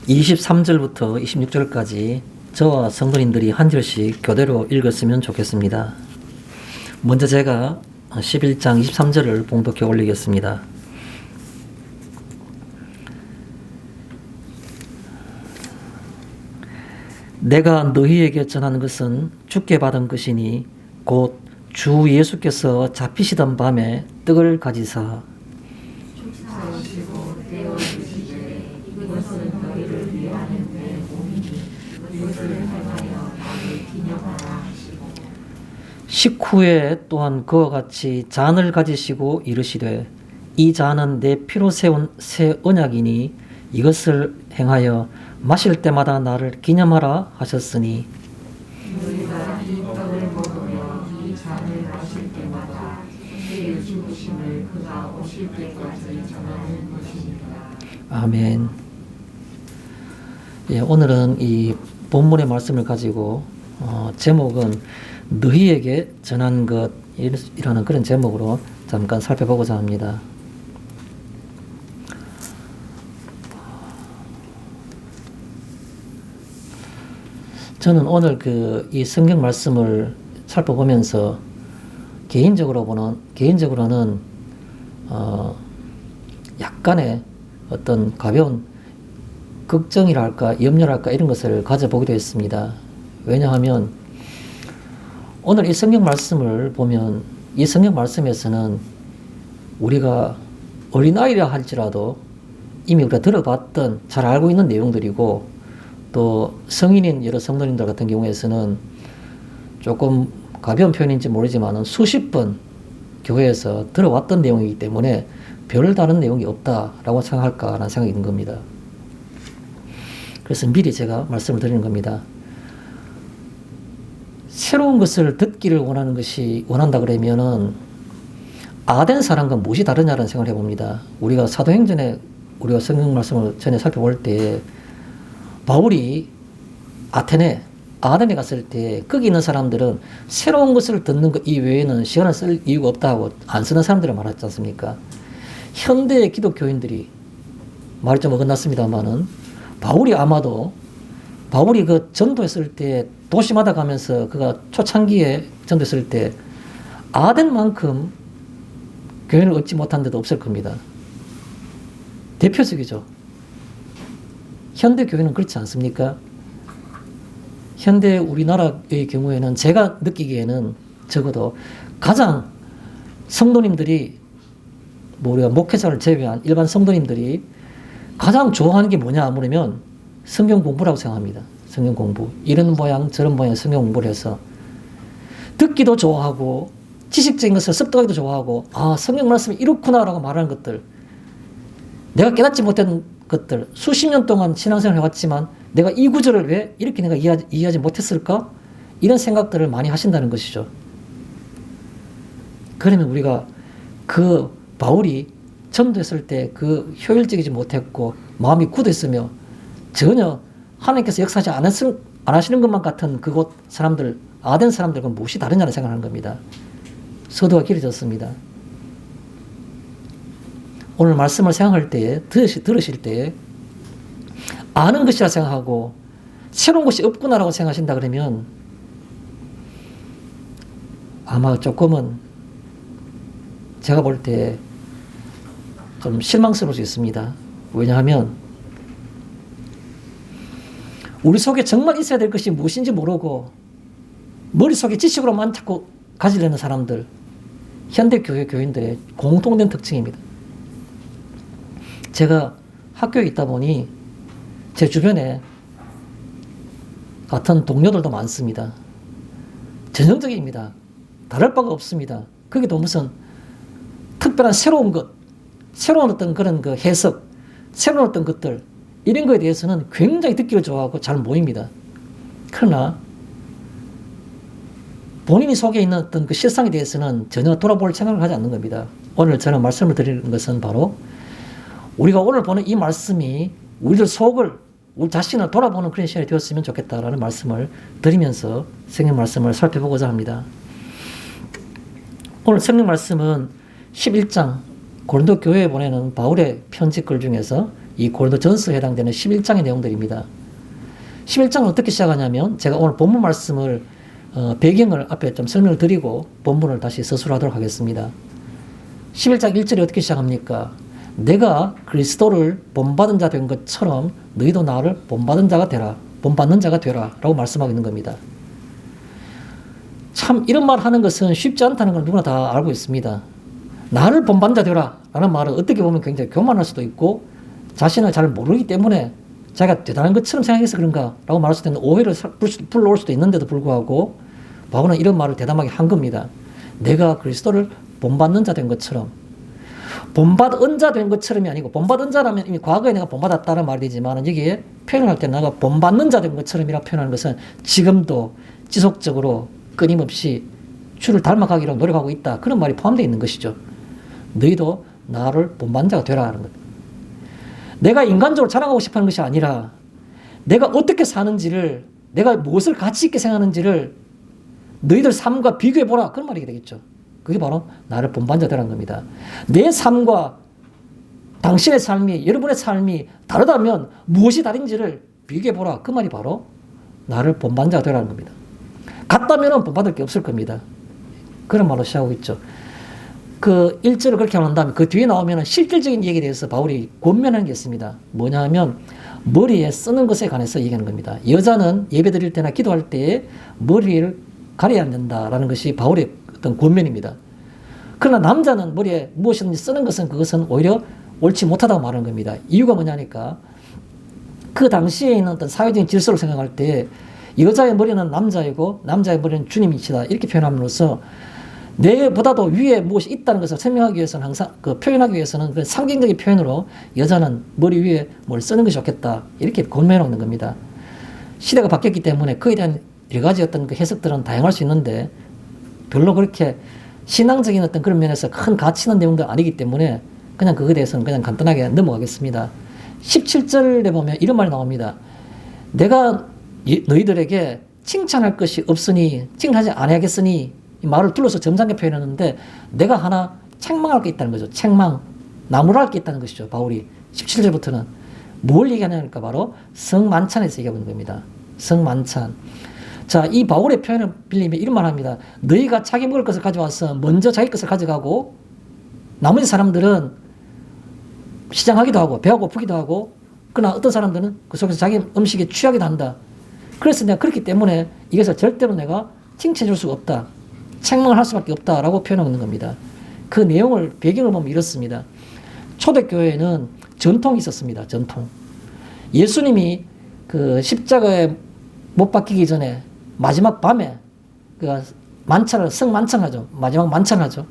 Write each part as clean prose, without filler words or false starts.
23절부터 26절까지 저와 성도님들이 한 절씩 교대로 읽었으면 좋겠습니다. 먼저 제가 11장 23절을 봉독해 올리겠습니다. 내가 너희에게 전하는 것은 주께 받은 것이니 곧 주 예수께서 잡히시던 밤에 떡을 가지사 축사하시고 떼어 주시되 이것은 너희를 위하는 내 몸이니 이것을 행하여 나를 기념하라 하시고 식후에 또한 그와 같이 잔을 가지시고 이르시되 이 잔은 내 피로 세운 새 언약이니 이것을 행하여 마실 때마다 나를 기념하라 하셨으니 너희가 이 떡을 먹으며 이 잔을 마실 때마다 주의 죽으심을 그가 오실 때까지 전하는 것입니다. 아멘. 예, 오늘은 이 본문의 말씀을 가지고 제목은 너희에게 전한 것이라는 그런 제목으로 잠깐 살펴보고자 합니다. 저는 오늘 이 성경 말씀을 살펴보면서 개인적으로는 약간의 어떤 가벼운 걱정이랄까 염려랄까 이런 것을 가져보기도 했습니다. 왜냐하면 오늘 이 성경 말씀을 보면 이 성경 말씀에서는 우리가 어린아이라 할지라도 이미 우리가 들어봤던 잘 알고 있는 내용들이고 또 성인인 여러 성도님들 같은 경우에서는 조금 가벼운 표현인지 모르지만 수십 번 교회에서 들어왔던 내용이기 때문에 별 다른 내용이 없다라고 생각할까라는 생각이 든 겁니다. 그래서 미리 제가 말씀을 드리는 겁니다. 새로운 것을 듣기를 원한다 그러면은 아된 사람과 무엇이 다르냐는 생각을 해봅니다. 우리가 사도행전에 우리가 성경 말씀을 전에 살펴볼 때 바울이 아덴에 갔을 때 거기 있는 사람들은 새로운 것을 듣는 것 이외에는 시간을 쓸 이유가 없다고 안 쓰는 사람들을 말했지 않습니까? 현대의 기독교인들이 말이 좀 어긋났습니다만은 바울이 그 전도했을 때 도시마다 가면서 그가 초창기에 전도했을 때 아덴만큼 교회를 얻지 못한 데도 없을 겁니다. 대표적이죠. 현대 교회는 그렇지 않습니까? 현대 우리나라의 경우에는 제가 느끼기에는 적어도 가장 성도님들이 우리가 목회자를 제외한 일반 성도님들이 가장 좋아하는 게 뭐냐 물으면 성경 공부라고 생각합니다. 성경 공부. 이런 모양 저런 모양 성경 공부를 해서 듣기도 좋아하고 지식적인 것을 습득하기도 좋아하고 성경 말씀이 이렇구나라고 말하는 것들 내가 깨닫지 못한 것들 수십 년 동안 신앙생활을 해왔지만 내가 이 구절을 왜 이렇게 내가 이해하지 못했을까? 이런 생각들을 많이 하신다는 것이죠. 그러면 우리가 그 바울이 전도했을 때 그 효율적이지 못했고 마음이 굳었으며 전혀 하나님께서 역사하지 안 하시는 것만 같은 그곳 사람들, 아덴 사람들과 무엇이 다르냐는 생각을 하는 겁니다. 서두가 길어졌습니다. 오늘 말씀을 생각할 때에, 들으실 때에 아는 것이라 생각하고 새로운 것이 없구나라고 생각하신다 그러면 아마 조금은 제가 볼 때 좀 실망스러울 수 있습니다. 왜냐하면 우리 속에 정말 있어야 될 것이 무엇인지 모르고 머릿속에 지식으로만 자꾸 가지려는 사람들, 현대교회 교인들의 공통된 특징입니다. 제가 학교에 있다 보니 제 주변에 같은 동료들도 많습니다. 전형적입니다. 다를 바가 없습니다. 거기도 무슨 특별한 새로운 것, 새로운 어떤 그런 그 해석, 새로운 어떤 것들, 이런 거에 대해서는 굉장히 듣기를 좋아하고 잘 모입니다. 그러나 본인이 속에 있는 어떤 그 실상에 대해서는 전혀 돌아볼 생각을 하지 않는 겁니다. 오늘 저는 말씀을 드리는 것은 바로 우리가 오늘 보는 이 말씀이 우리들 속을, 우리 자신을 돌아보는 그런 시간이 되었으면 좋겠다라는 말씀을 드리면서 성경 말씀을 살펴보고자 합니다. 오늘 성경 말씀은 11장 고린도 교회에 보내는 바울의 편지글 중에서 이 고린도전서에 해당되는 11장의 내용들입니다. 11장은 어떻게 시작하냐면 제가 오늘 본문 말씀을 배경을 앞에 좀 설명을 드리고 본문을 다시 서술하도록 하겠습니다. 11장 1절이 어떻게 시작합니까? 내가 그리스도를 본받은 자 된 것처럼 너희도 나를 본받은 자가 되라. 본받는 자가 되라. 라고 말씀하고 있는 겁니다. 참 이런 말 하는 것은 쉽지 않다는 걸 누구나 다 알고 있습니다. 나를 본받는 자 되라. 라는 말은 어떻게 보면 굉장히 교만할 수도 있고 자신을 잘 모르기 때문에 자기가 대단한 것처럼 생각해서 그런가 라고 말할 수도 있는 오해를 불러올 수도 있는데도 불구하고 바울은 이런 말을 대담하게 한 겁니다. 내가 그리스도를 본받는 자 된 것처럼. 본받은 자 된 것처럼이 아니고 본받은 자라면 이미 과거에 내가 본받았다는 말이 되지만 여기에 표현할 때 내가 본받는 자 된 것처럼이라 표현하는 것은 지금도 지속적으로 끊임없이 주를 닮아가기로 노력하고 있다. 그런 말이 포함되어 있는 것이죠. 너희도 나를 본받는 자가 되라 하는 것. 내가 인간적으로 자랑하고 싶어 하는 것이 아니라 내가 어떻게 사는지를 내가 무엇을 가치 있게 생각하는지를 너희들 삶과 비교해보라. 그런 말이 되겠죠. 그게 바로 나를 본받는 자 되라는 겁니다. 내 삶과 당신의 삶이 여러분의 삶이 다르다면 무엇이 다른지를 비교해보라. 그 말이 바로 나를 본받는 자가 되라는 겁니다. 같다면 본받을 게 없을 겁니다. 그런 말로 시작하고 있죠. 그 1절을 그렇게 한 다음에 그 뒤에 나오면 실질적인 얘기에 대해서 바울이 권면하는 게 있습니다. 뭐냐 하면 머리에 쓰는 것에 관해서 얘기하는 겁니다. 여자는 예배 드릴 때나 기도할 때에 머리를 가려야 안 된다라는 것이 바울의 어떤 권면입니다. 그러나 남자는 머리에 무엇이든지 쓰는 것은 그것은 오히려 옳지 못하다고 말하는 겁니다. 이유가 뭐냐니까 그 당시에 있는 어떤 사회적인 질서를 생각할 때 여자의 머리는 남자이고 남자의 머리는 주님이시다 이렇게 표현함으로써 내보다도 위에 무엇이 있다는 것을 설명하기 위해서는 항상 표현하기 위해서는 그 상징적인 표현으로 여자는 머리 위에 뭘 쓰는 것이 좋겠다 이렇게 권면해 놓는 겁니다. 시대가 바뀌었기 때문에 그에 대한 여러 가지 어떤 그 해석들은 다양할 수 있는데 별로 그렇게 신앙적인 어떤 그런 면에서 큰 가치 있는 내용도 아니기 때문에 그냥 그거에 대해서는 그냥 간단하게 넘어가겠습니다. 17절에 보면 이런 말이 나옵니다. 내가 너희들에게 칭찬할 것이 없으니 칭찬하지 아니하겠으니 이 말을 둘러서 점잖게 표현했는데 내가 하나 책망할 게 있다는 거죠. 책망, 나무랄 게 있다는 것이죠. 바울이 17절부터는 뭘 얘기하냐니까 바로 성만찬에서 얘기하고 있는 겁니다. 성만찬. 자, 이 바울의 표현을 빌리면 이런 말 합니다. 너희가 자기 먹을 것을 가져와서 먼저 자기 것을 가져가고 나머지 사람들은 시장하기도 하고 배가 고프기도 하고 그러나 어떤 사람들은 그 속에서 자기 음식에 취하기도 한다. 그래서 내가 그렇기 때문에 이것을 절대로 내가 칭찬해 줄 수가 없다. 책망을 할 수밖에 없다라고 표현하고 있는 겁니다. 그 내용을 배경을 보면 이렇습니다. 초대교회에는 전통이 있었습니다. 전통. 예수님이 그 십자가에 못 박히기 전에 마지막 밤에 그 만찬을 성만찬하죠. 마지막 만찬하죠.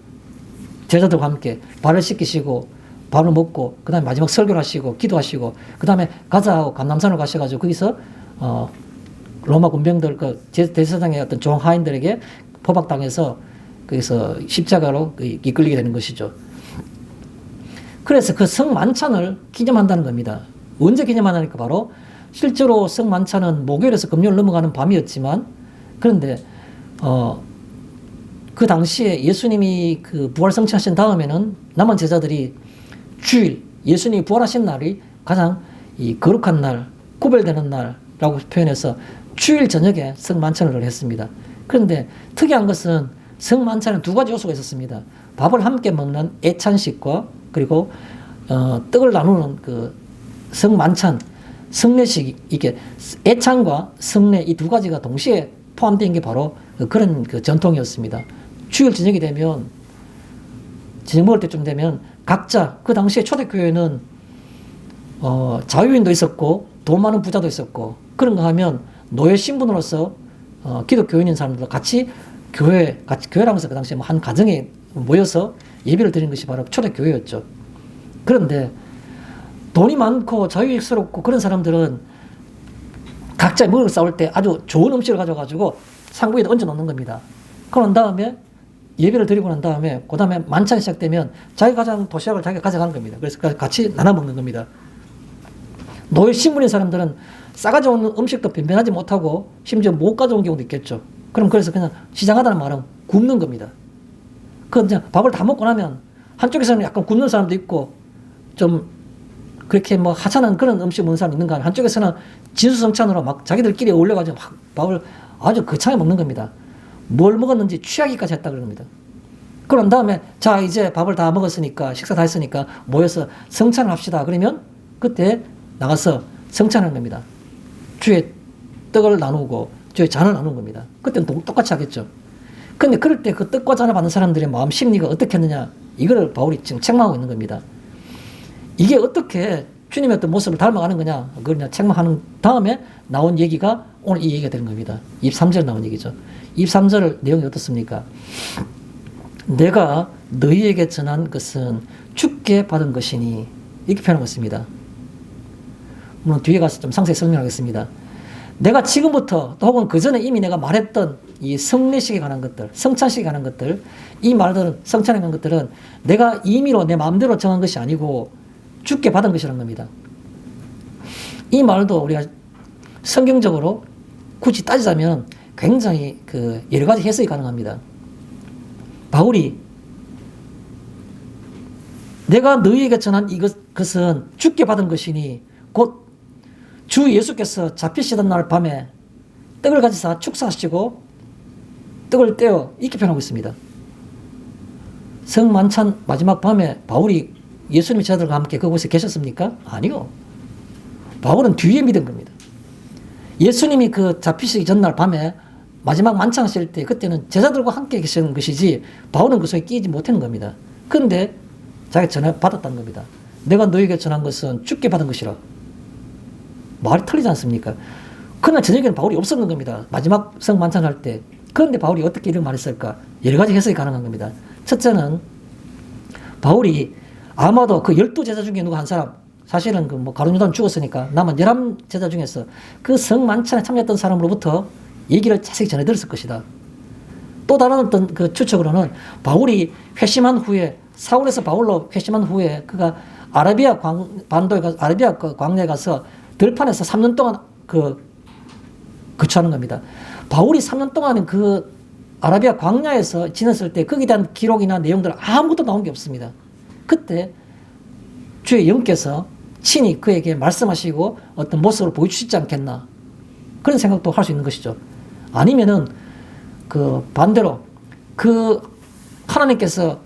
제자들과 함께 발을 씻기시고 밥을 먹고 그다음에 마지막 설교를 하시고 기도하시고 그다음에 가자 하고 감람산을 가셔가지고 거기서 로마 군병들 그 대제사장의 어떤 종 하인들에게 포박당해서 거기서 십자가로 이끌리게 되는 것이죠. 그래서 그 성만찬을 기념한다는 겁니다. 언제 기념하냐니까 바로 실제로 성만찬은 목요일에서 금요일 넘어가는 밤이었지만 그런데 그 당시에 예수님이 그 부활 성취하신 다음에는 남은 제자들이 주일 예수님이 부활하신 날이 가장 이 거룩한 날, 구별되는 날라고 표현해서 주일 저녁에 성만찬을 했습니다. 그런데 특이한 것은 성만찬에 두 가지 요소가 있었습니다. 밥을 함께 먹는 애찬식과 그리고 떡을 나누는 그 성만찬, 성례식, 이게 애찬과 성례 이 두 가지가 동시에 포함된 게 바로 그런 그 전통이었습니다. 주일 저녁이 되면 저녁 먹을 때쯤 되면 각자 그 당시에 초대교회는 자유인도 있었고 돈 많은 부자도 있었고 그런가 하면 노예 신분으로서 기독교인인 사람들과 같이 교회라면서 그 당시에 한 가정에 모여서 예배를 드리는 것이 바로 초대교회였죠. 그런데 돈이 많고 자유스럽고 그런 사람들은 각자 먹을 싸울 때 아주 좋은 음식을 가져가지고 상부에다 얹어 놓는 겁니다. 그런 다음에 예배를 드리고 난 다음에 그 다음에 만찬이 시작되면 자기가 가져간 도시락을 자기가 가져가는 겁니다. 그래서 같이 나눠 먹는 겁니다. 노예 신분인 사람들은 싸가지 온 음식도 변변하지 못하고 심지어 못 가져온 경우도 있겠죠. 그래서 그냥 시장하다는 말은 굶는 겁니다. 그 이제 밥을 다 먹고 나면 한쪽에서는 약간 굶는 사람도 있고 좀 그렇게 뭐 하찮은 그런 음식 먹는 사람 있는가 하면 한쪽에서는 진수성찬으로 막 자기들끼리 어울려가지고 막 밥을 아주 거창하게 먹는 겁니다. 뭘 먹었는지 취하기까지 했다 그런 겁니다. 그런 다음에 자 이제 밥을 다 먹었으니까 식사 다 했으니까 모여서 성찬을 합시다. 그러면 그때 나가서 성찬하는 겁니다. 주의 떡을 나누고 주의 잔을 나누는 겁니다. 그때는 똑같이 하겠죠. 근데 그럴 때 그 떡과 잔을 받는 사람들의 마음 심리가 어떻게 했느냐 이거를 바울이 지금 책망하고 있는 겁니다. 이게 어떻게 주님의 어떤 모습을 닮아가는 거냐 그러냐 책망하는 다음에 나온 얘기가 오늘 이 얘기가 되는 겁니다. 23절 나온 얘기죠. 23절 내용이 어떻습니까? 내가 너희에게 전한 것은 주께 받은 것이니 이렇게 표현하고 있습니다. 물론 뒤에 가서 좀 상세히 설명하겠습니다. 내가 지금부터 또 혹은 그 전에 이미 내가 말했던 이 성례식에 관한 것들, 성찬식에 관한 것들, 이 말들은 성찬에 관한 것들은 내가 임의로 내 마음대로 정한 것이 아니고 주께 받은 것이라는 겁니다. 이 말도 우리가 성경적으로 굳이 따지자면 굉장히 그 여러 가지 해석이 가능합니다. 바울이 내가 너희에게 전한 이것은 주께 받은 것이니 곧 주 예수께서 잡히시던 날 밤에 떡을 가지사 축사하시고 떡을 떼어 이렇게 표현하고 있습니다. 성만찬 마지막 밤에 바울이 예수님의 제자들과 함께 그곳에 계셨습니까? 아니요. 바울은 뒤에 믿은 겁니다. 예수님이 그 잡히시기 전날 밤에 마지막 만찬하실 때 그때는 제자들과 함께 계시는 것이지 바울은 그 속에 끼지 못하는 겁니다. 그런데 자기가 전해 받았다는 겁니다. 내가 너에게 전한 것은 주께 받은 것이라. 말이 틀리지 않습니까? 그러나 저녁에는 바울이 없었는 겁니다. 마지막 성만찬할 때. 그런데 바울이 어떻게 이런 말을 했을까? 여러 가지 해석이 가능한 겁니다. 첫째는 바울이 아마도 그 12제자 중에 누구 한 사람, 사실은 그 뭐 가룟 유다는 죽었으니까 남은 11제자 중에서 그 성만찬에 참여했던 사람으로부터 얘기를 자세히 전해 들었을 것이다. 또 다른 어떤 그 추측으로는 바울이 회심한 후에 사울에서 바울로 회심한 후에 그가 아라비아 반도에 가서 아라비아 그 광야에 가서 들판에서 3년 동안 거주하는 겁니다. 바울이 3년 동안 그 아라비아 광야에서 지냈을 때 거기에 대한 기록이나 내용들 아무것도 나온 게 없습니다. 그때 주의 영께서 친히 그에게 말씀하시고 어떤 모습을 보여주시지 않겠나 그런 생각도 할 수 있는 것이죠. 아니면은 그 반대로 그 하나님께서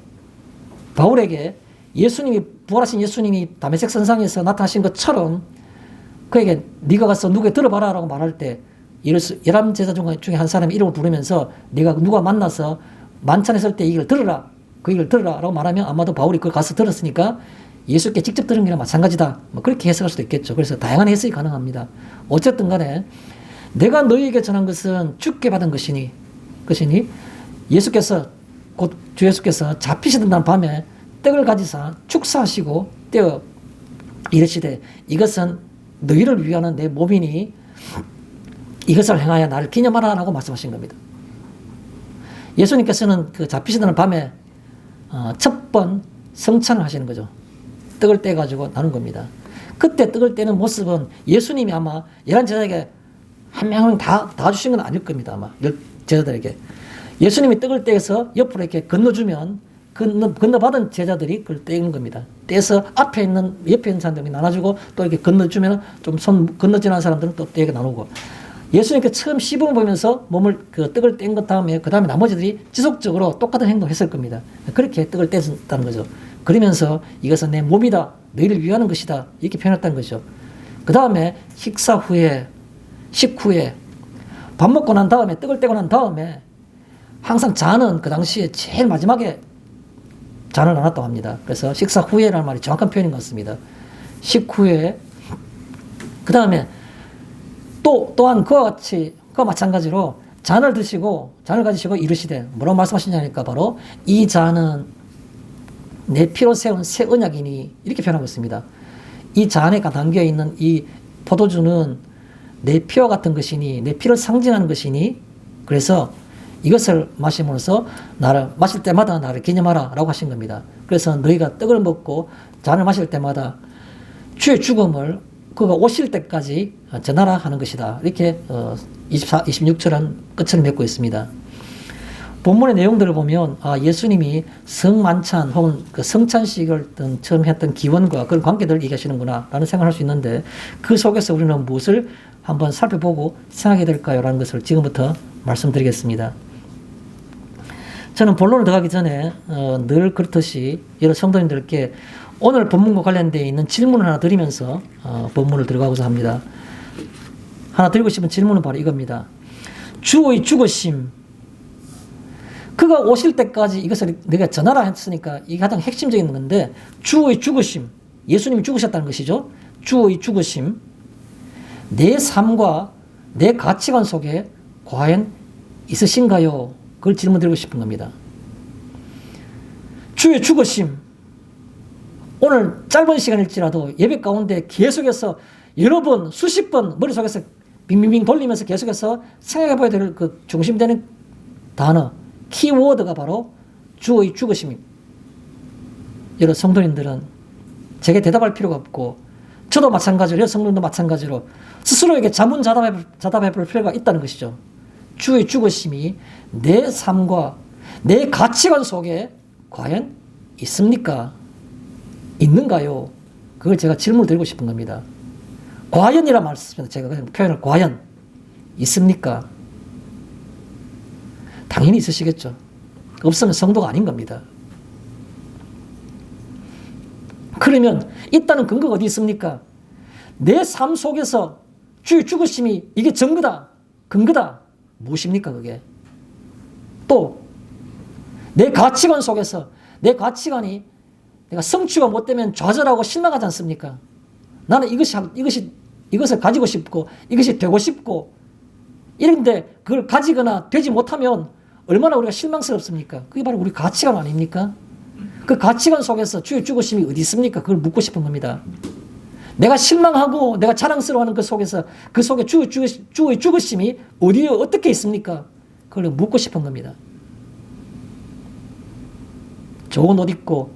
바울에게 예수님이 부활하신 예수님이 다메섹 선상에서 나타나신 것처럼 그에게 네가 가서 누구에 들어봐라 라고 말할 때 11제자 중에 한 사람의 이름을 부르면서 네가 누가 만나서 만찬했을 때 이 얘기를 들으라 그 얘기를 들으라 라고 말하면 아마도 바울이 그걸 가서 들었으니까 예수께 직접 들은 거랑 마찬가지다 뭐 그렇게 해석할 수도 있겠죠. 그래서 다양한 해석이 가능합니다. 어쨌든 간에 내가 너희에게 전한 것은 주께 받은 것이니 예수께서 곧 주 예수께서 잡히시던 날 밤에 떡을 가지사 축사하시고 떼어 이르시되 이것은 너희를 위하는 내 몸이니 이것을 행하여 나를 기념하라 라고 말씀하신 겁니다. 예수님께서는 그 잡히시던 밤에 첫 번 성찬을 하시는 거죠. 떡을 떼가지고 나눈 겁니다. 그때 떡을 떼는 모습은 예수님이 아마 11제자에게 한 명은 다 주신 건 아닐 겁니다. 아마 제자들에게. 예수님이 떡을 떼서 옆으로 이렇게 건너주면 건너받은 제자들이 그걸 떼는 겁니다. 떼서 옆에 있는 사람들이 나눠주고 또 이렇게 건너주면 좀 손 건너지는 사람들은 또 떼게 나누고 예수님께 처음 시범을 보면서 몸을 그 떡을 뗀 것 다음에 그 다음에 나머지들이 지속적으로 똑같은 행동을 했을 겁니다. 그렇게 떡을 뗐다는 거죠. 그러면서 이것은 내 몸이다. 너희를 위하는 것이다. 이렇게 표현했다는 거죠. 그 다음에 식후에 밥 먹고 난 다음에 떡을 떼고 난 다음에 항상 잔은 그 당시에 제일 마지막에 잔을 나눴다고 합니다. 그래서 식사 후에라는 말이 정확한 표현인 것 같습니다. 식후에 그 다음에 또한 그와 마찬가지로 잔을 가지시고 이르시되 뭐라고 말씀하시냐니까 바로 이 잔은 내 피로 세운 새 언약이니 이렇게 표현하고 있습니다. 이 잔에 담겨 있는 이 포도주는 내 피와 같은 것이니 내 피를 상징하는 것이니 그래서 이것을 마심으로써 마실 때마다 나를 기념하라 라고 하신 겁니다. 그래서 너희가 떡을 먹고 잔을 마실 때마다 주의 죽음을 그가 오실 때까지 전하라 하는 것이다. 이렇게 26절은 끝을 맺고 있습니다. 본문의 내용들을 보면 예수님이 성만찬 혹은 그 성찬식을 처음 했던 기원과 그런 관계들을 얘기하시는구나 라는 생각을 할 수 있는데 그 속에서 우리는 무엇을 한번 살펴보고 생각해야 될까요? 라는 것을 지금부터 말씀드리겠습니다. 저는 본론을 들어가기 전에 늘 그렇듯이 여러 성도님들께 오늘 본문과 관련되어 있는 질문을 하나 드리면서 본문을 들어가고자 합니다. 하나 드리고 싶은 질문은 바로 이겁니다. 주의 죽으심, 그가 오실 때까지 이것을 내가 전하라 했으니까 이게 가장 핵심적인 건데, 주의 죽으심, 예수님이 죽으셨다는 것이죠. 주의 죽으심, 내 삶과 내 가치관 속에 과연 있으신가요? 그걸 질문 드리고 싶은 겁니다. 주의 죽으심, 오늘 짧은 시간일지라도 예배 가운데 계속해서 여러 번, 수십 번 머릿속에서 빙빙빙 돌리면서 계속해서 생각해 봐야 될 그 중심되는 단어, 키워드가 바로 주의 죽으심입니다. 여러 성도님들은 제게 대답할 필요가 없고, 저도 마찬가지로, 여러 성도님도 마찬가지로 스스로에게 자문자답해 볼 필요가 있다는 것이죠. 주의 죽으심이 내 삶과 내 가치관 속에 과연 있습니까? 있는가요? 그걸 제가 질문을 드리고 싶은 겁니다. 과연이라 말씀입니다. 제가 그냥 표현을 과연 있습니까? 당연히 있으시겠죠. 없으면 성도가 아닌 겁니다. 그러면 있다는 근거가 어디 있습니까? 내 삶 속에서 주의 죽으심이 이게 증거다, 근거다. 무엇입니까 그게? 또 내 가치관 속에서 내 가치관이 내가 성취가 못 되면 좌절하고 실망하지 않습니까? 나는 이것을 가지고 싶고 이것이 되고 싶고 이런데 그걸 가지거나 되지 못하면 얼마나 우리가 실망스럽습니까? 그게 바로 우리 가치관 아닙니까? 그 가치관 속에서 주의 죽으심이 어디 있습니까? 그걸 묻고 싶은 겁니다. 내가 실망하고 내가 자랑스러워하는 그 속에 주의 죽으심이 어디에 어떻게 있습니까? 그걸 묻고 싶은 겁니다. 좋은 옷 입고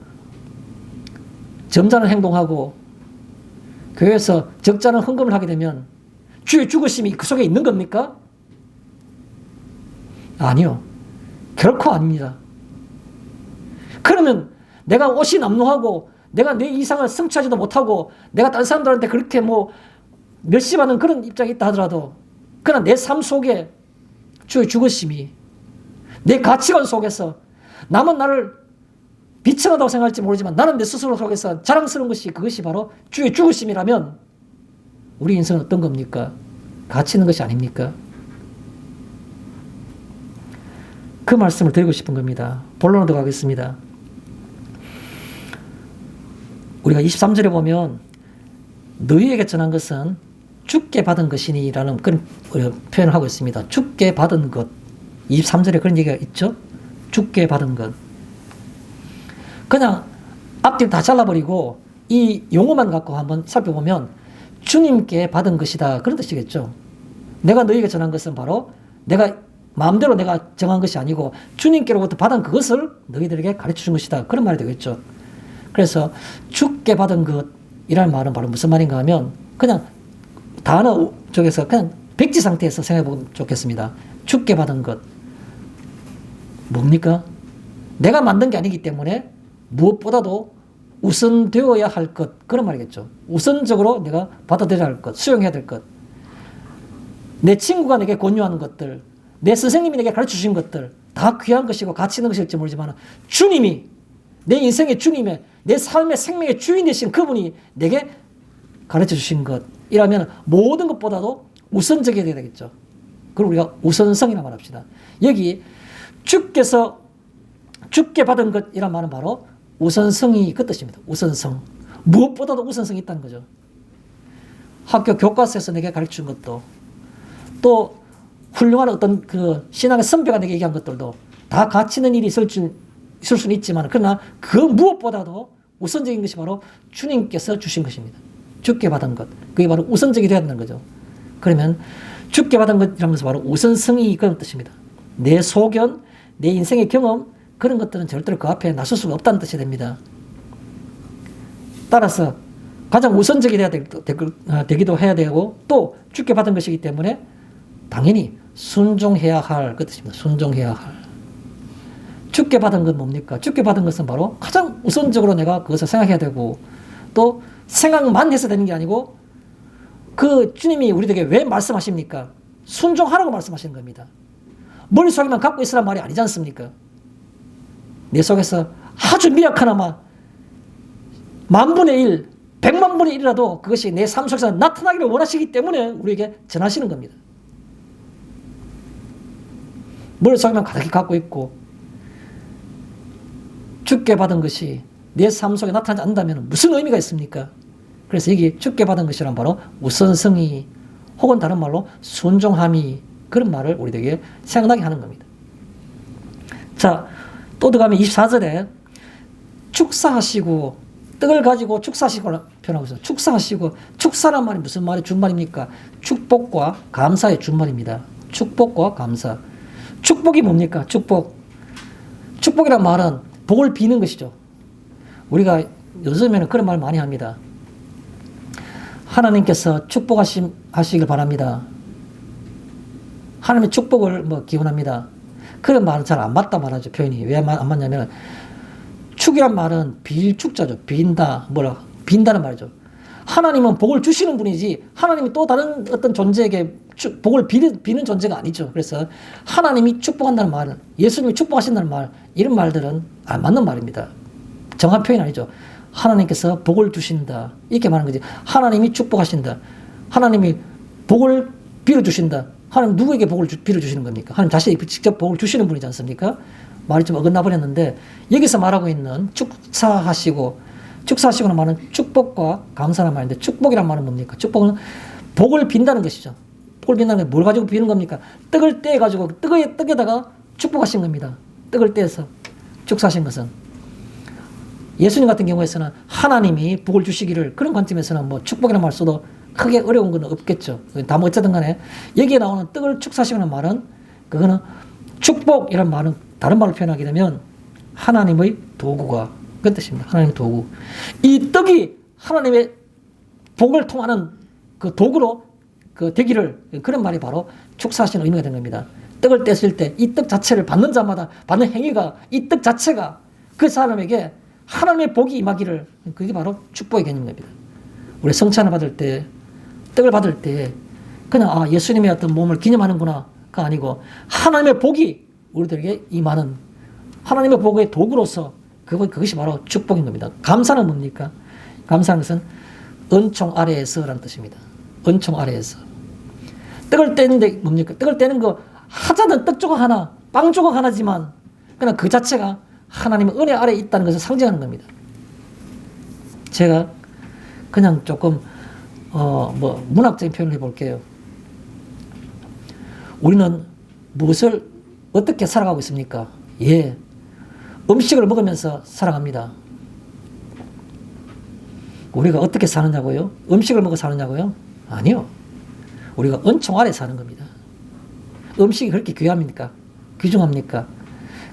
점잖은 행동하고 교회에서 적잖은 헌금을 하게 되면 주의 죽으심이 그 속에 있는 겁니까? 아니요. 결코 아닙니다. 그러면 내가 옷이 남루하고 내가 내 이상을 성취하지도 못하고 내가 다른 사람들한테 그렇게 멸시받는 그런 입장이 있다 하더라도 그러나 내 삶 속에 주의 죽으심이 내 가치관 속에서 남은 나를 비천하다고 생각할지 모르지만 나는 내 스스로 속에서 자랑스러운 그것이 바로 주의 죽으심이라면 우리 인생은 어떤 겁니까? 가치 있는 것이 아닙니까? 그 말씀을 드리고 싶은 겁니다. 본론으로 들어가겠습니다. 우리가 23절에 보면 너희에게 전한 것은 주께 받은 것이니 라는 그런 표현을 하고 있습니다. 주께 받은 것. 23절에 그런 얘기가 있죠. 주께 받은 것. 그냥 앞뒤 다 잘라버리고 이 용어만 갖고 한번 살펴보면 주님께 받은 것이다 그런 뜻이겠죠. 내가 너희에게 전한 것은 바로 내가 마음대로 내가 정한 것이 아니고 주님께로부터 받은 그것을 너희들에게 가르쳐 준 것이다 그런 말이 되겠죠. 그래서 주께 받은 것이라는 말은 바로 무슨 말인가 하면 그냥 단어 쪽에서 그냥 백지 상태에서 생각해 보면 좋겠습니다. 주께 받은 것 뭡니까? 내가 만든 게 아니기 때문에 무엇보다도 우선되어야 할 것 그런 말이겠죠. 우선적으로 내가 받아들여야 할 것, 수용해야 될 것, 내 친구가 내게 권유하는 것들, 내 선생님이 내게 가르쳐 주신 것들 다 귀한 것이고 가치 있는 것일지 모르지만 주님이 내 인생의 주님의 내 삶의 생명의 주인 되신 그분이 내게 가르쳐 주신 것이라면 모든 것보다도 우선적이어야 되겠죠. 그걸 우리가 우선성이라 말합시다. 여기 주께 받은 것이란 말은 바로 우선성이 그 뜻입니다. 우선성. 무엇보다도 우선성이 있다는 거죠. 학교 교과서에서 내게 가르쳐 준 것도 또 훌륭한 어떤 그 신앙의 선배가 내게 얘기한 것들도 다 가치 있는 일이 있을 수는 있지만 그러나 그 무엇보다도 우선적인 것이 바로 주님께서 주신 것입니다. 주께 받은 것. 그게 바로 우선적이 되어야 되는 거죠. 그러면 주께 받은 것이라는 것은 바로 우선성이 그런 뜻입니다. 내 소견, 내 인생의 경험 그런 것들은 절대로 그 앞에 나설 수가 없다는 뜻이 됩니다. 따라서 가장 우선적이 되기도 해야 되고 또 주께 받은 것이기 때문에 당연히 순종해야 할 그 뜻입니다. 순종해야 할. 주께 받은 건 뭡니까? 주께 받은 것은 바로 가장 우선적으로 내가 그것을 생각해야 되고, 또 생각만 해서 되는 게 아니고, 그 주님이 우리에게 왜 말씀하십니까? 순종하라고 말씀하시는 겁니다. 머릿속에만 갖고 있으란 말이 아니지 않습니까? 내 속에서 아주 미약하나마 10,000분의 1, 1,000,000분의 1이라도 그것이 내 삶 속에서 나타나기를 원하시기 때문에 우리에게 전하시는 겁니다. 머릿속에만 가득히 갖고 있고 주께 받은 것이 내 삶 속에 나타나지 않는다면 무슨 의미가 있습니까? 그래서 여기 주께 받은 것이란 바로 우선성이, 혹은 다른 말로 순종함이, 그런 말을 우리에게 생각나게 하는 겁니다. 자, 또 들어가면 24절에 축사하시고, 떡을 가지고 축사하시고 표현하고 있어요. 축사하시고, 축사란 말이 무슨 말이 준말입니까? 축복과 감사의 준말입니다. 축복과 감사. 축복이 뭡니까? 축복. 축복이란 말은 복을 비는 것이죠. 우리가 요즘에는 그런 말 많이 합니다. 하나님께서 축복하시길 바랍니다. 하나님의 축복을 기원합니다. 그런 말은 잘 안 맞다 말하죠. 표현이. 왜 안 맞냐면, 축이란 말은 빌 축자죠. 빈다는 말이죠. 하나님은 복을 주시는 분이지, 하나님이 또 다른 어떤 존재에게 복을 비는 존재가 아니죠. 그래서 하나님이 축복한다는 말은, 예수님이 축복하신다는 말, 이런 말들은 안 맞는 말입니다. 정확한 표현이 아니죠. 하나님께서 복을 주신다, 이렇게 말하는 거지. 하나님이 축복하신다, 하나님이 복을 빌어주신다. 하나님 누구에게 복을 빌어주시는 겁니까? 하나님 자신이 직접 복을 주시는 분이지 않습니까? 말이 좀 어긋나 버렸는데, 여기서 말하고 있는 축사하시고는 말은 축복과 감사란 말인데, 축복이란 말은 뭡니까? 축복은 복을 빈다는 것이죠. 복을 빈다는 게 뭘 가지고 비는 겁니까? 떡을 떼가지고 떡에다가 축복하신 겁니다. 떡을 떼서 축사하신 것은. 예수님 같은 경우에서는 하나님이 복을 주시기를, 그런 관점에서는 축복이라는 말 써도 크게 어려운 건 없겠죠. 다 어쨌든 간에 여기에 나오는 떡을 축사하시는 말은, 그거는 축복이라는 말은 다른 말로 표현하게 되면 하나님의 도구가, 그런 뜻입니다. 하나님의 도구. 이 떡이 하나님의 복을 통하는 그 도구로 되기를, 그런 말이 바로 축사하시는 의미가 되는 겁니다. 떡을 뗐을 때 이 떡 자체를 받는 자마다 받는 행위가, 이 떡 자체가 그 사람에게 하나님의 복이 임하기를, 그게 바로 축복의 개념입니다. 우리 성찬을 받을 때, 떡을 받을 때 그냥 예수님의 어떤 몸을 기념하는구나가 아니고, 하나님의 복이 우리들에게 임하는, 하나님의 복의 도구로서 그것이 바로 축복인 겁니다. 감사는 뭡니까? 감사하는 것은 은총 아래에서라는 뜻입니다. 은총 아래에서. 떡을 떼는데 뭡니까? 떡을 떼는 거 하자는 떡 조각 하나, 빵 조각 하나지만 그냥 그 자체가 하나님의 은혜 아래에 있다는 것을 상징하는 겁니다. 제가 그냥 조금 문학적인 표현을 해볼게요. 우리는 무엇을 어떻게 살아가고 있습니까? 음식을 먹으면서 살아갑니다. 우리가 어떻게 사느냐고요? 음식을 먹어 사느냐고요? 아니요. 우리가 은총 아래 사는 겁니다. 음식이 그렇게 귀합니까? 귀중합니까?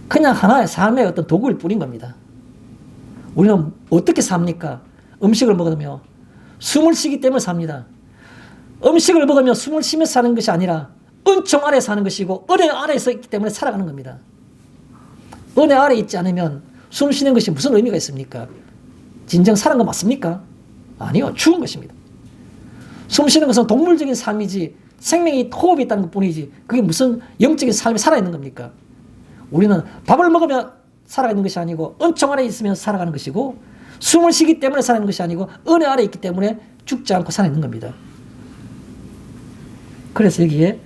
그냥 하나의 삶의 어떤 도구일 뿐인 겁니다. 우리는 어떻게 삽니까? 음식을 먹으며 숨을 쉬기 때문에 삽니다. 음식을 먹으며 숨을 쉬며 사는 것이 아니라 은총 아래 사는 것이고, 은혜 아래에 있기 때문에 살아가는 겁니다. 은혜 아래 있지 않으면 숨 쉬는 것이 무슨 의미가 있습니까? 진정 사는 거 맞습니까? 아니요. 죽은 것입니다. 숨 쉬는 것은 동물적인 삶이지, 생명이 호흡이 있다는 것 뿐이지, 그게 무슨 영적인 삶이 살아있는 겁니까? 우리는 밥을 먹으며 살아가는 것이 아니고, 은총 아래 있으면 살아가는 것이고, 숨을 쉬기 때문에 살아가는 것이 아니고, 은혜 아래 있기 때문에 죽지 않고 살아있는 겁니다. 그래서 여기에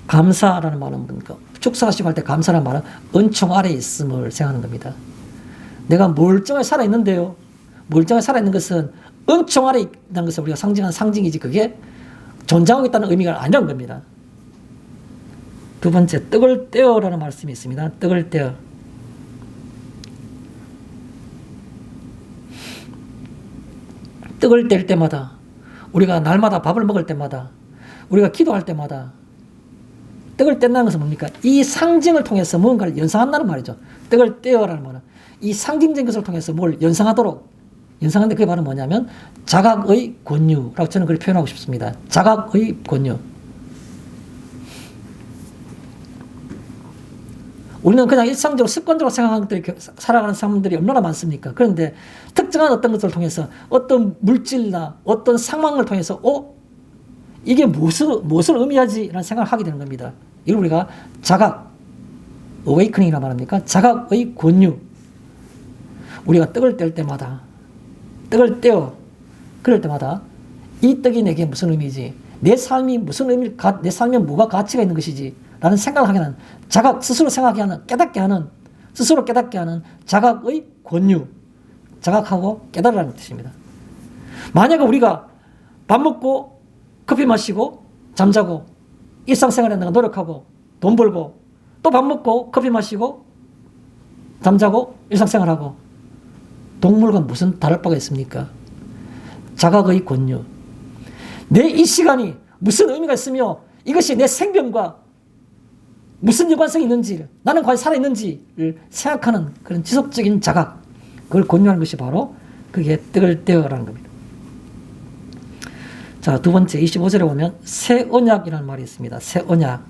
감사라는 말은 뭡니까? 축사하시고 할 때 감사라는 말은 은총 아래에 있음을 생각하는 겁니다. 내가 멀쩡하게 살아있는데요. 멀쩡하게 살아있는 것은 은총 아래에 있다는 것을 우리가 상징하는 상징이지, 그게 존재하고 있다는 의미가 아니라는 겁니다. 두 번째, 떡을 떼어라는 말씀이 있습니다. 떡을 떼어. 떡을 뗄 때마다, 우리가 날마다 밥을 먹을 때마다, 우리가 기도할 때마다 떡을 뗀다는 것은 뭡니까? 이 상징을 통해서 무언가를 연상한다는 말이죠. 떡을 떼어라는 말은 이 상징적인 것을 통해서 뭘 연상하도록, 연상하는데 그게 바로 뭐냐면 자각의 권유라고 저는 그렇게 표현하고 싶습니다. 자각의 권유. 우리는 그냥 일상적으로 습관적으로 살아가는 사람들이 얼마나 많습니까? 그런데 특정한 어떤 것을 통해서 어떤 물질이나 어떤 상황을 통해서 이게 무엇을 의미하지? 라는 생각을 하게 되는 겁니다. 이걸 우리가 자각, 어웨이크닝이라 말합니까? 자각의 권유. 우리가 떡을 뗄 때마다, 떡을 떼어 그럴 때마다 이 떡이 내게 무슨 의미지? 내 삶이 무슨 의미, 내 삶에 뭐가 가치가 있는 것이지? 라는 생각을 하게 하는, 자각, 스스로 생각하게 하는, 깨닫게 하는, 스스로 깨닫게 하는 자각의 권유. 자각하고 깨달으라는 뜻입니다. 만약에 우리가 밥 먹고 커피 마시고 잠자고 일상생활에 내가 노력하고 돈 벌고 또 밥 먹고 커피 마시고 잠자고 일상생활하고 동물과 무슨 다를 바가 있습니까? 자각의 권유. 내 이 시간이 무슨 의미가 있으며 이것이 내 생명과 무슨 연관성이 있는지, 나는 과연 살아있는지를 생각하는 그런 지속적인 자각, 그걸 권유하는 것이 바로 그게 떡을 떼어라는 겁니다. 자, 두 번째 25절에 보면 새 언약이라는 말이 있습니다. 새 언약.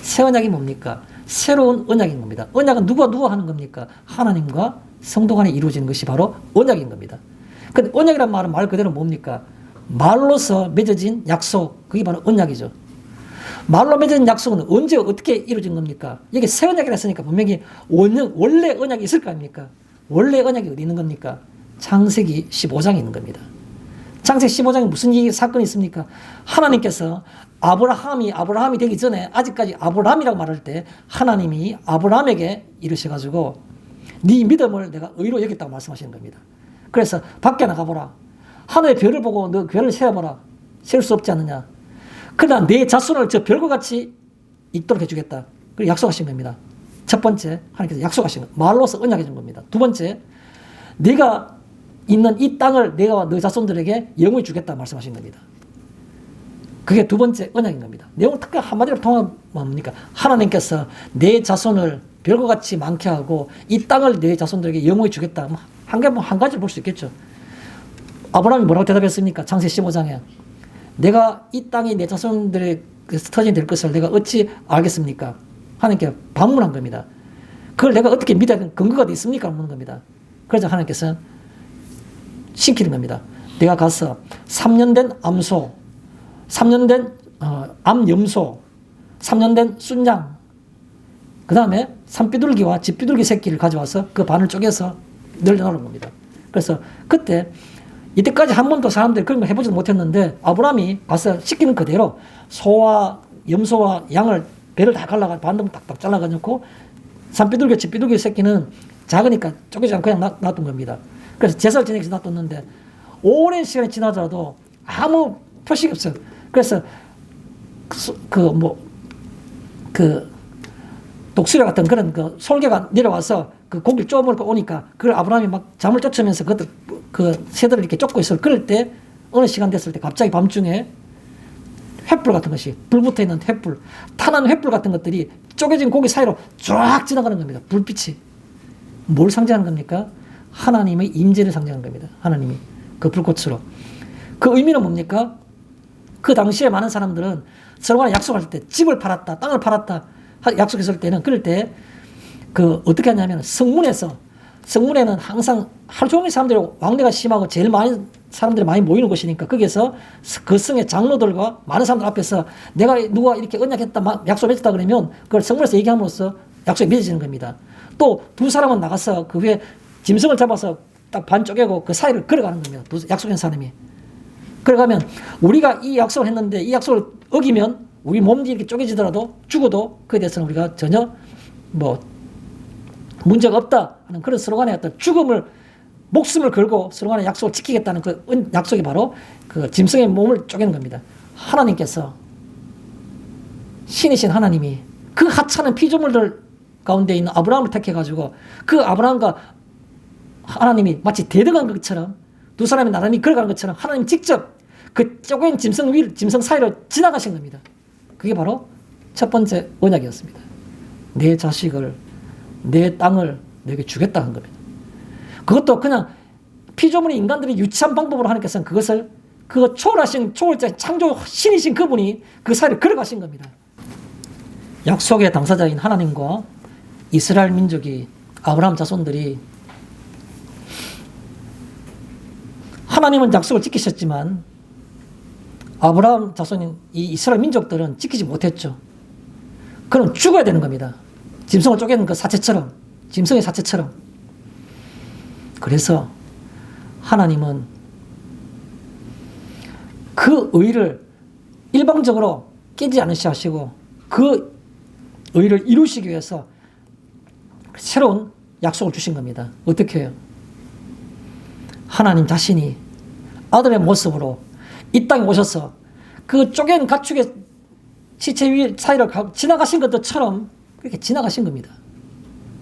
새 언약이 뭡니까? 새로운 언약인 겁니다. 언약은 누가 하는 겁니까? 하나님과 성도 간에 이루어지는 것이 바로 언약인 겁니다. 근데 언약이란 말은 말 그대로 뭡니까? 말로서 맺어진 약속, 그게 바로 언약이죠. 말로 맺어진 약속은 언제 어떻게 이루어진 겁니까? 여기 새 언약이라 했으니까 분명히 원래 언약이 있을 거 아닙니까? 원래 언약이 어디 있는 겁니까? 창세기 15장에 있는 겁니다. 창세기 15장에 무슨 사건이 있습니까? 하나님께서 아브라함이 되기 전에 아직까지 아브라함이라고 말할 때 하나님이 아브라함에게 이르셔가지고 네 믿음을 내가 의로 여겼다고 말씀하시는 겁니다. 그래서 밖에 나가보라. 하늘의 별을 보고 너 별을 세어보라. 세울 수 없지 않느냐. 그러나 내 자손을 저 별과 같이 있도록 해주겠다. 그리고 약속하신 겁니다. 첫 번째, 하나님께서 약속하신 것. 말로서 언약해 준 겁니다. 두 번째, 네가 있는 이 땅을 내가 너 자손들에게 영원히 주겠다 말씀하신 겁니다. 그게 두 번째 언약인 겁니다. 내용을 특히 한마디로 통하면 뭡니까? 하나님께서 내 자손을 별과 같이 많게 하고 이 땅을 내 자손들에게 영원히 주겠다. 한 가지를 볼 수 있겠죠. 아브라함이 뭐라고 대답했습니까? 창세기 15장에 내가 이 땅이 내 자손들의 터전이 될 것을 내가 어찌 알겠습니까? 하나님께 반문한 겁니다. 그걸 내가 어떻게 믿어야 근거가 있습니까? 묻는 겁니다. 그래서 하나님께서 시키는 겁니다. 내가 가서 3년 된 암소, 3년 된 암염소, 3년 된 순양, 그 다음에 산비둘기와 집비둘기 새끼를 가져와서 그 반을 쪼개서 늘려놓은 겁니다. 그래서 그때 이때까지 한 번도 사람들이 그런 걸 해보지도 못했는데 아브라함이 가서 시키는 그대로 소와 염소와 양을 배를 다 갈라가 반동 딱딱 잘라가지고 산비둘기, 집비둘기 새끼는 작으니까 쪼개지 않고 그냥 놔둔 겁니다. 그래서 제사를 지내기 위해서 놔뒀는데 오랜 시간이 지나더라도 아무 표식이 없어요. 그래서 독수리 같은 그런 그 솔개가 내려와서 그 고기를 쪼물고 오니까 그걸 아브라함이 막 잠을 쫓으면서 그 새들을 이렇게 쫓고 있어. 그럴 때 어느 시간 됐을 때 갑자기 밤중에 횃불 같은 것이 불 붙어 있는 횃불, 탄한 횃불 같은 것들이 쪼개진 고기 사이로 쫙 지나가는 겁니다. 불빛이. 뭘 상징하는 겁니까? 하나님의 임재를 상징하는 겁니다. 하나님이 그 불꽃으로. 그 의미는 뭡니까? 그 당시에 많은 사람들은 서로 간에 약속할 때 집을 팔았다, 땅을 팔았다 약속했을 때는 그럴 때 어떻게 하냐면 성문에는 항상 하루 종일 사람들이 왕래가 심하고 제일 많이 사람들이 많이 모이는 곳이니까 거기에서 그 성의 장로들과 많은 사람들 앞에서 누가 이렇게 언약했다, 약속 맺었다 그러면 그걸 성문에서 얘기함으로써 약속이 맺어지는 겁니다. 또 두 사람은 나가서 그 위에 짐승을 잡아서 딱 반 쪼개고 그 사이를 걸어가는 겁니다. 약속한 사람이. 그러가면 우리가 이 약속을 했는데 이 약속을 어기면 우리 몸이 이렇게 쪼개지더라도 죽어도 그에 대해서는 우리가 전혀 문제가 없다 하는 그런 서로 간의 어떤 목숨을 걸고 서로 간의 약속을 지키겠다는 그 약속이 바로 그 짐승의 몸을 쪼개는 겁니다. 하나님께서 신이신 하나님이 그 하찮은 피조물들 가운데 있는 아브라함을 택해가지고 그 아브라함과 하나님이 마치 대등한 것처럼 두 사람이 나란히 걸어가는 것처럼 하나님 직접 그 쪼갠 짐승 사이로 지나가신 겁니다. 그게 바로 첫 번째 언약이었습니다. 내 자식을, 내 땅을 너에게 주겠다 한 겁니다. 그것도 그냥 피조물인 인간들이 유치한 방법으로 하나님께서는 그거 초월하신 초월자 창조 신이신 그분이 그 사이를 걸어가신 겁니다. 약속의 당사자인 하나님과 이스라엘 민족이, 아브라함 자손들이 하나님은 약속을 지키셨지만 아브라함 자손인 이 이스라엘 민족들은 지키지 못했죠. 그럼 죽어야 되는 겁니다. 짐승을 쪼개는 그 사체처럼, 짐승의 사체처럼. 그래서 하나님은 그 의를 일방적으로 깨지 않으시 하시고 그 의를 이루시기 위해서 새로운 약속을 주신 겁니다. 어떻게 해요? 하나님 자신이 아들의 모습으로 이 땅에 오셔서 그 쪼갠 가축의 시체 위 사이를 지나가신 것처럼 그렇게 지나가신 겁니다.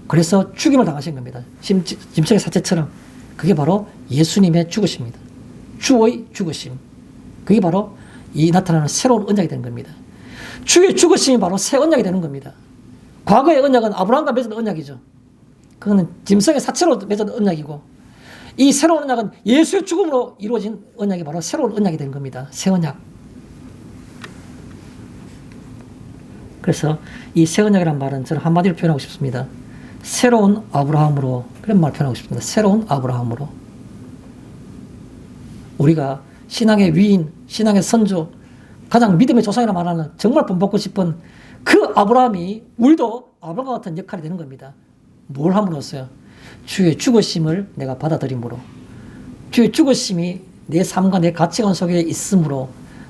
그래서 죽임을 당하신 겁니다. 짐승의 사체처럼. 그게 바로 예수님의 죽으심입니다. 주의 죽으심. 그게 바로 이 나타나는 새로운 언약이 되는 겁니다. 주의 죽으심이 바로 새 언약이 되는 겁니다. 과거의 언약은 아브라함과 맺은 언약이죠. 그거는 짐승의 사체로 맺은 언약이고 이 새로운 언약은 예수의 죽음으로 이루어진 언약이 바로 새로운 언약이 되는 겁니다. 새 언약. 그래서 이 새 언약이라는 말은 저는 한마디로 표현하고 싶습니다. 새로운 아브라함으로, 그런 말 표현하고 싶습니다. 새로운 아브라함으로. 우리가 신앙의 위인, 신앙의 선조, 가장 믿음의 조상이라 말하는 정말 본받고 싶은 그 아브라함이 우리도 아브라함과 같은 역할이 되는 겁니다. 뭘 함으로써요? 주의 죽으심을 내가 받아들임으로, 주의 죽으심이 내 삶과 내 가치관 속에 있으므로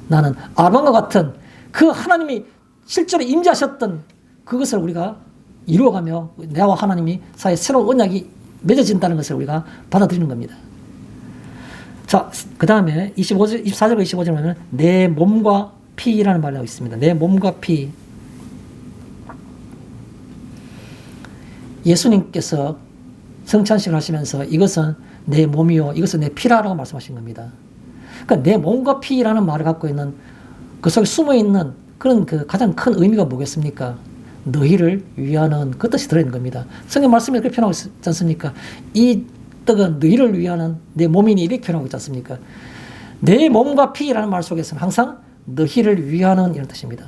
나는 아브라함과 같은 그 하나님이 실제로 임재하셨던 그것을 우리가 이루어가며 나와 하나님이 사이에 새로운 언약이 맺어진다는 것을 우리가 받아들이는 겁니다. 자, 그 다음에 24절과 25절에 보면 내 몸과 피라는 말이 나오고 있습니다. 내 몸과 피. 예수님께서 성찬식을 하시면서 이것은 내 몸이요, 이것은 내 피라라고 말씀하신 겁니다. 그러니까 내 몸과 피라는 말을 갖고 있는 그 속에 숨어 있는 그런 그 가장 큰 의미가 뭐겠습니까? 너희를 위하는 그 뜻이 들어있는 겁니다. 성경 말씀에 그렇게 표현하고 있지 않습니까? 이 떡은 너희를 위하는 내 몸이니 이렇게 표현하고 있지 않습니까? 내 몸과 피라는 말 속에서는 항상 너희를 위하는 이런 뜻입니다.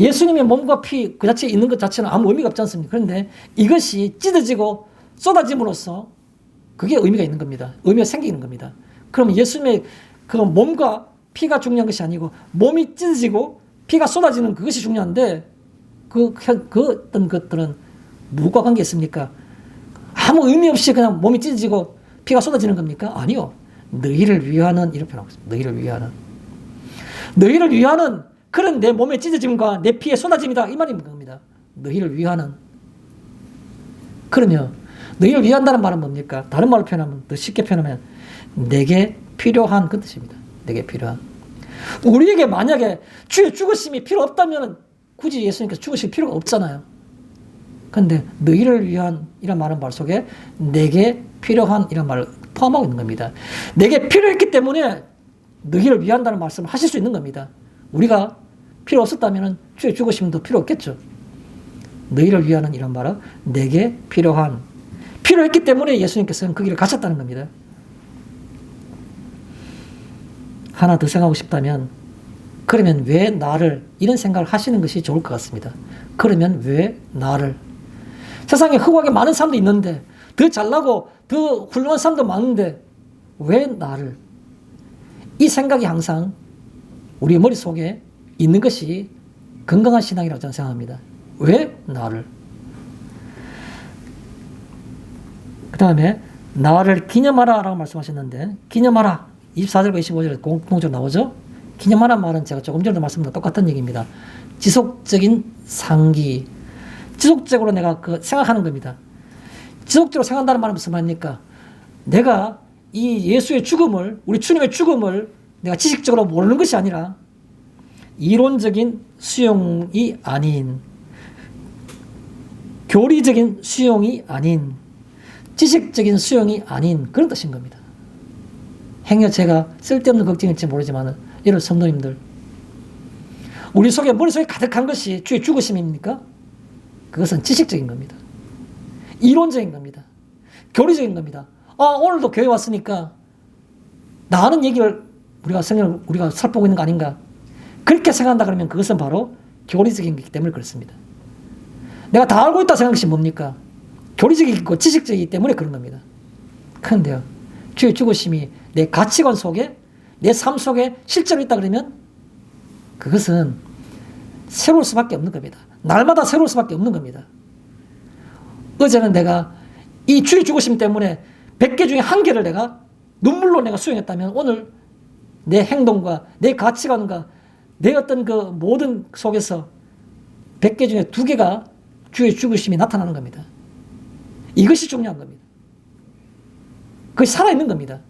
예수님의 몸과 피 그 자체에 있는 것 자체는 아무 의미가 없지 않습니까? 그런데 이것이 찢어지고 쏟아짐으로써 그게 의미가 있는 겁니다. 의미가 생기는 겁니다. 그러면 예수님의 그 몸과 피가 중요한 것이 아니고 몸이 찢어지고 피가 쏟아지는 그것이 중요한데 그 어떤 것들은 무엇과 관계 있습니까? 아무 의미 없이 그냥 몸이 찢어지고 피가 쏟아지는 겁니까? 아니요. 너희를 위하는 이렇게 표현하고 있습니다. 너희를 위하는. 너희를 위하는 그런 내 몸의 찢어짐과 내 피의 쏟아짐이다. 이 말인 겁니다. 너희를 위하는. 그러면 너희를 위한다는 말은 뭡니까? 다른 말로 표현하면, 더 쉽게 표현하면 내게 필요한 그 뜻입니다. 내게 필요한. 우리에게 만약에 주의 죽으심이 필요 없다면 굳이 예수님께서 죽으실 필요가 없잖아요. 그런데 너희를 위한 이런 말은 말 속에 내게 필요한 이런 말을 포함하고 있는 겁니다. 내게 필요했기 때문에 너희를 위한다는 말씀을 하실 수 있는 겁니다. 우리가 필요 없었다면 주의 죽으심도 필요 없겠죠. 너희를 위하는 이런 말은 내게 필요한. 필요했기 때문에 예수님께서는 그 길을 가셨다는 겁니다. 하나 더 생각하고 싶다면 그러면 왜 나를 이런 생각을 하시는 것이 좋을 것 같습니다. 그러면 왜 나를? 세상에 흑악에 많은 사람도 있는데 더 잘나고 더 훌륭한 사람도 많은데 왜 나를? 이 생각이 항상 우리 머릿속에 있는 것이 건강한 신앙이라고 저는 생각합니다. 왜 나를? 그 다음에 나를 기념하라 라고 말씀하셨는데 기념하라 24절과 25절에 공통적으로 나오죠. 기념하라는 말은 제가 조금 전에도 말씀드린 똑같은 얘기입니다. 지속적인 상기. 지속적으로 내가 생각하는 겁니다. 지속적으로 생각한다는 말은 무슨 말입니까? 내가 이 예수의 죽음을, 우리 주님의 죽음을 내가 지식적으로 모르는 것이 아니라 이론적인 수용이 아닌, 교리적인 수용이 아닌, 지식적인 수용이 아닌 그런 뜻인 겁니다. 행여 제가 쓸데없는 걱정일지 모르지만 여러분 성도님들, 우리 속에 머릿속에 가득한 것이 주의 죽으심입니까? 그것은 지식적인 겁니다. 이론적인 겁니다. 교리적인 겁니다. 오늘도 교회 왔으니까 나 아는 얘기를 우리가 살펴보고 있는 거 아닌가? 그렇게 생각한다 그러면 그것은 바로 교리적인 거기 때문에 그렇습니다. 내가 다 알고 있다 생각하는 것이 뭡니까? 교리적이고 지식적이기 때문에 그런 겁니다. 그런데요, 주의 죽으심이 내 가치관 속에, 내 삶 속에 실제로 있다 그러면 그것은 새로울 수밖에 없는 겁니다. 날마다 새로울 수밖에 없는 겁니다. 어제는 내가 이 주의 죽으심 때문에 100개 중에 1개를 내가 눈물로 내가 수용했다면 오늘 내 행동과 내 가치관과 내 어떤 그 모든 속에서 100개 중에 2개가 주의 죽으심이 나타나는 겁니다. 이것이 중요한 겁니다. 그것이 살아있는 겁니다.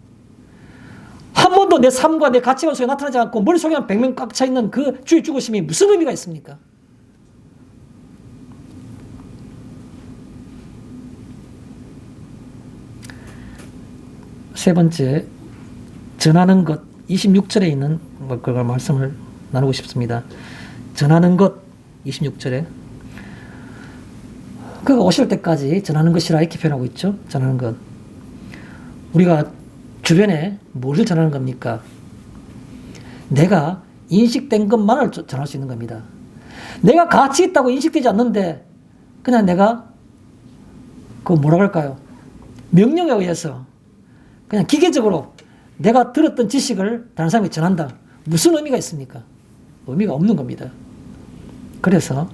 한 번도 내 삶과 내 가치관 속에 나타나지 않고 머릿속에만 100명 꽉 차 있는 그 주의 죽으심이 무슨 의미가 있습니까? 세 번째, 전하는 것, 26절에 있는 그걸 말씀을 나누고 싶습니다. 전하는 것, 26절에. 그가 오실 때까지 전하는 것이라 이렇게 표현하고 있죠. 전하는 것. 우리가 주변에 무엇을 전하는 겁니까? 내가 인식된 것만을 전할 수 있는 겁니다. 내가 가치 있다고 인식되지 않는데 그냥 내가 그 뭐라고 할까요? 명령에 의해서 그냥 기계적으로 내가 들었던 지식을 다른 사람에게 전한다. 무슨 의미가 있습니까? 의미가 없는 겁니다. 그래서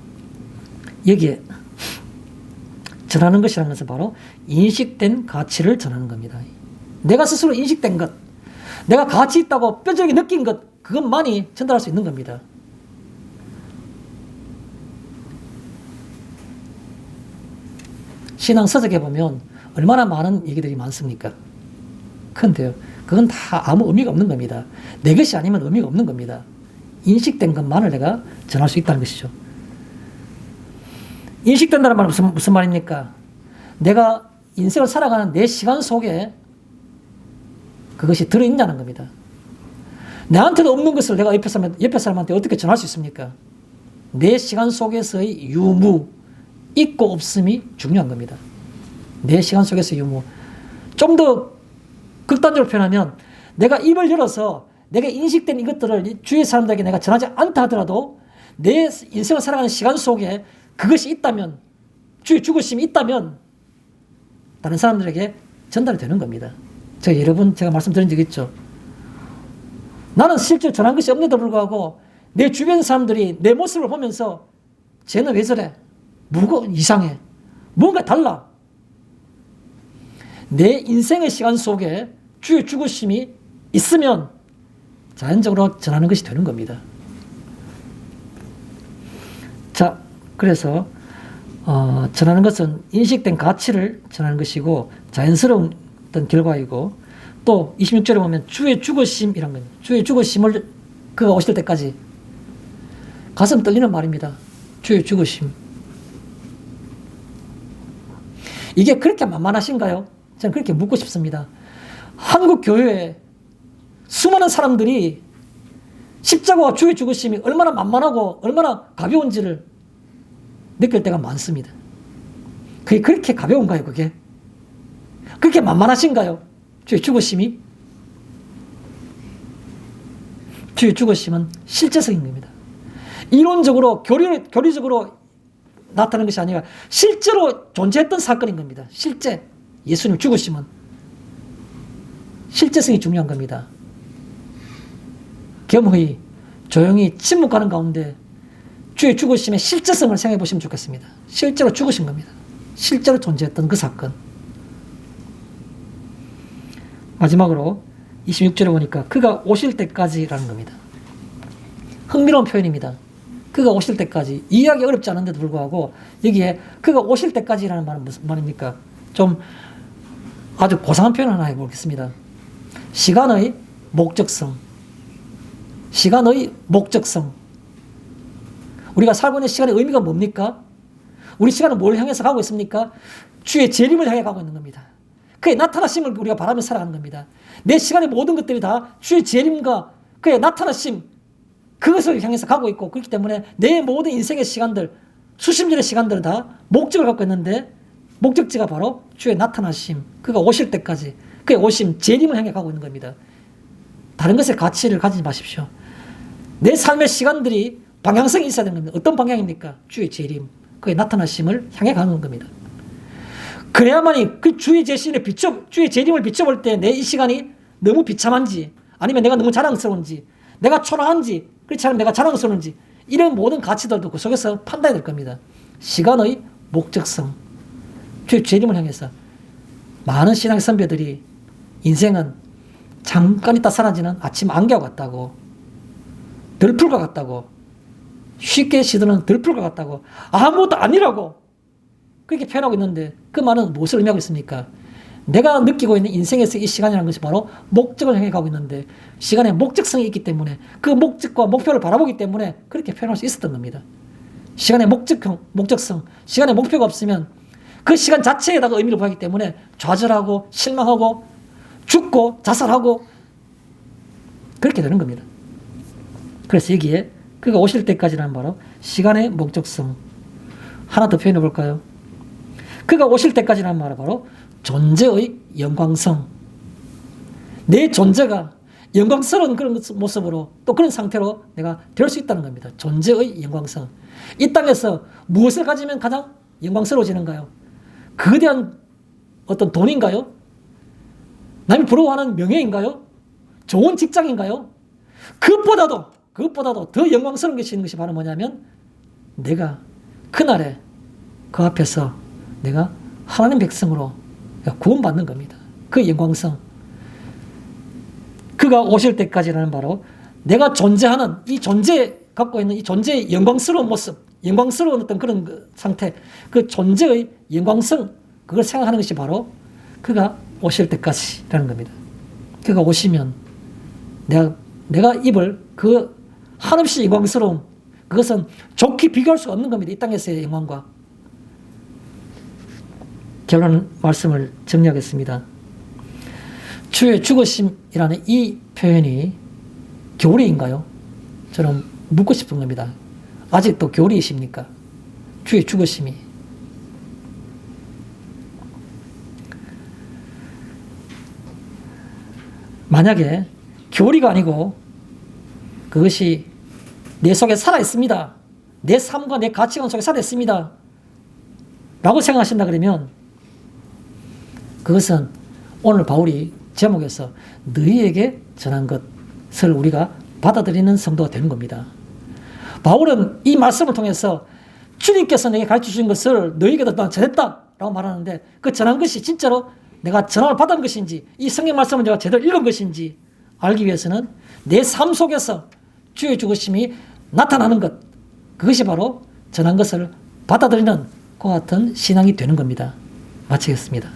여기에 전하는 것이라는 것은 바로 인식된 가치를 전하는 겁니다. 내가 스스로 인식된 것, 내가 가치 있다고 뼈저리게 느낀 것, 그것만이 전달할 수 있는 겁니다. 신앙 서적에 보면 얼마나 많은 얘기들이 많습니까? 그런데요, 그건 다 아무 의미가 없는 겁니다. 내 것이 아니면 의미가 없는 겁니다. 인식된 것만을 내가 전할 수 있다는 것이죠. 인식된다는 말은 무슨 말입니까? 내가 인생을 살아가는 내 시간 속에 그것이 들어있냐는 겁니다. 나한테도 없는 것을 내가 옆에 사람한테 어떻게 전할 수 있습니까? 내 시간 속에서의 유무, 있고 없음이 중요한 겁니다. 내 시간 속에서의 유무. 좀 더 극단적으로 표현하면 내가 입을 열어서 내가 인식된 이것들을 주위 사람들에게 내가 전하지 않다 하더라도 내 인생을 살아가는 시간 속에 그것이 있다면, 주의 죽으심이 있다면 다른 사람들에게 전달이 되는 겁니다. 제가 말씀드린 적 있죠. 나는 실제로 전한 것이 없는데도 불구하고 내 주변 사람들이 내 모습을 보면서 쟤는 왜 저래? 뭐가 이상해? 뭔가 달라? 내 인생의 시간 속에 주의 죽으심이 있으면 자연적으로 전하는 것이 되는 겁니다. 자, 그래서 전하는 것은 인식된 가치를 전하는 것이고 자연스러운 어떤 결과이고, 또 26절에 보면 주의 죽으심이란 겁니다. 주의 죽으심을 그가 오실 때까지. 가슴 떨리는 말입니다. 주의 죽으심. 이게 그렇게 만만하신가요? 저는 그렇게 묻고 싶습니다. 한국 교회에 수많은 사람들이 십자가와 주의 죽으심이 얼마나 만만하고 얼마나 가벼운지를 느낄 때가 많습니다. 그게 그렇게 가벼운가요, 그게? 그렇게 만만하신가요? 주의 죽으심이? 주의 죽으심은 실제성인 겁니다. 이론적으로, 교리적으로 나타나는 것이 아니라 실제로 존재했던 사건인 겁니다. 실제 예수님 죽으심은 실제성이 중요한 겁니다. 겸허히 조용히 침묵하는 가운데 주의 죽으심의 실제성을 생각해 보시면 좋겠습니다. 실제로 죽으신 겁니다. 실제로 존재했던 그 사건. 마지막으로 26절에 보니까 그가 오실 때까지라는 겁니다. 흥미로운 표현입니다. 그가 오실 때까지. 이해하기 어렵지 않은데도 불구하고 여기에 그가 오실 때까지라는 말은 무슨 말입니까? 좀 아주 고상한 표현 하나 해보겠습니다. 시간의 목적성. 시간의 목적성. 우리가 살고 있는 시간의 의미가 뭡니까? 우리 시간은 뭘 향해서 가고 있습니까? 주의 재림을 향해 가고 있는 겁니다. 그의 나타나심을 우리가 바라며 살아가는 겁니다. 내 시간의 모든 것들이 다 주의 재림과 그의 나타나심, 그것을 향해서 가고 있고, 그렇기 때문에 내 모든 인생의 시간들, 수십 년의 시간들은 다 목적을 갖고 있는데, 목적지가 바로 주의 나타나심, 그가 오실 때까지, 그의 오심, 재림을 향해 가고 있는 겁니다. 다른 것에 가치를 가지지 마십시오. 내 삶의 시간들이 방향성이 있어야 되는 겁니다. 어떤 방향입니까? 주의 재림. 그의 나타나심을 향해 가는 겁니다. 그래야만이 그 주의 재림을 비춰볼 때 내 이 시간이 너무 비참한지, 아니면 내가 너무 자랑스러운지, 내가 초라한지, 그렇지 않으면 내가 자랑스러운지, 이런 모든 가치들도 그 속에서 판단이 될 겁니다. 시간의 목적성, 주의 재림을 향해서 많은 신앙 선배들이 인생은 잠깐 있다 사라지는 아침 안개와 같다고, 들풀과 같다고, 쉽게 시드는 들풀과 같다고, 아무것도 아니라고 그렇게 표현하고 있는데, 그 말은 무엇을 의미하고 있습니까? 내가 느끼고 있는 인생에서 이 시간이라는 것이 바로 목적을 향해 가고 있는데, 시간에 목적성이 있기 때문에, 그 목적과 목표를 바라보기 때문에 그렇게 표현할 수 있었던 겁니다. 시간의 목적성, 시간의 목표가 없으면 그 시간 자체에다가 의미를 부여하기 때문에 좌절하고 실망하고 죽고 자살하고 그렇게 되는 겁니다. 그래서 여기에 그가 오실 때까지라는 바로 시간의 목적성. 하나 더 표현해 볼까요? 그가 오실 때까지라는 말은 바로 존재의 영광성. 내 존재가 영광스러운 그런 모습으로, 또 그런 상태로 내가 될 수 있다는 겁니다. 존재의 영광성. 이 땅에서 무엇을 가지면 가장 영광스러워지는가요? 거대한 어떤 돈인가요? 남이 부러워하는 명예인가요? 좋은 직장인가요? 그것보다도 더 영광스러운 것이 있는 것이 바로 뭐냐면, 내가 그날에 그 앞에서 내가 하나님 백성으로 구원받는 겁니다. 그 영광성. 그가 오실 때까지라는 바로 내가 존재하는 이 존재, 갖고 있는 이 존재의 영광스러운 모습, 영광스러운 어떤 그런 그 상태, 그 존재의 영광성, 그걸 생각하는 것이 바로 그가 오실 때까지라는 겁니다. 그가 오시면 내가 입을 그 한없이 영광스러움, 그것은 좋게 비교할 수가 없는 겁니다. 이 땅에서의 영광과. 결론 말씀을 정리하겠습니다. 주의 죽으심이라는 이 표현이 교리인가요? 저는 묻고 싶은 겁니다. 아직도 교리이십니까? 주의 죽으심이. 만약에 교리가 아니고 그것이 내 속에 살아있습니다, 내 삶과 내 가치관 속에 살아있습니다 라고 생각하신다 그러면, 그것은 오늘 바울이 제목에서 너희에게 전한 것을 우리가 받아들이는 성도가 되는 겁니다. 바울은 이 말씀을 통해서 주님께서 내게 가르쳐 주신 것을 너희에게도 난 전했다 라고 말하는데, 그 전한 것이 진짜로 내가 전함을 받은 것인지, 이 성경 말씀을 내가 제대로 읽은 것인지 알기 위해서는 내 삶 속에서 주의 죽으심이 나타나는 것, 그것이 바로 전한 것을 받아들이는 그 같은 신앙이 되는 겁니다. 마치겠습니다.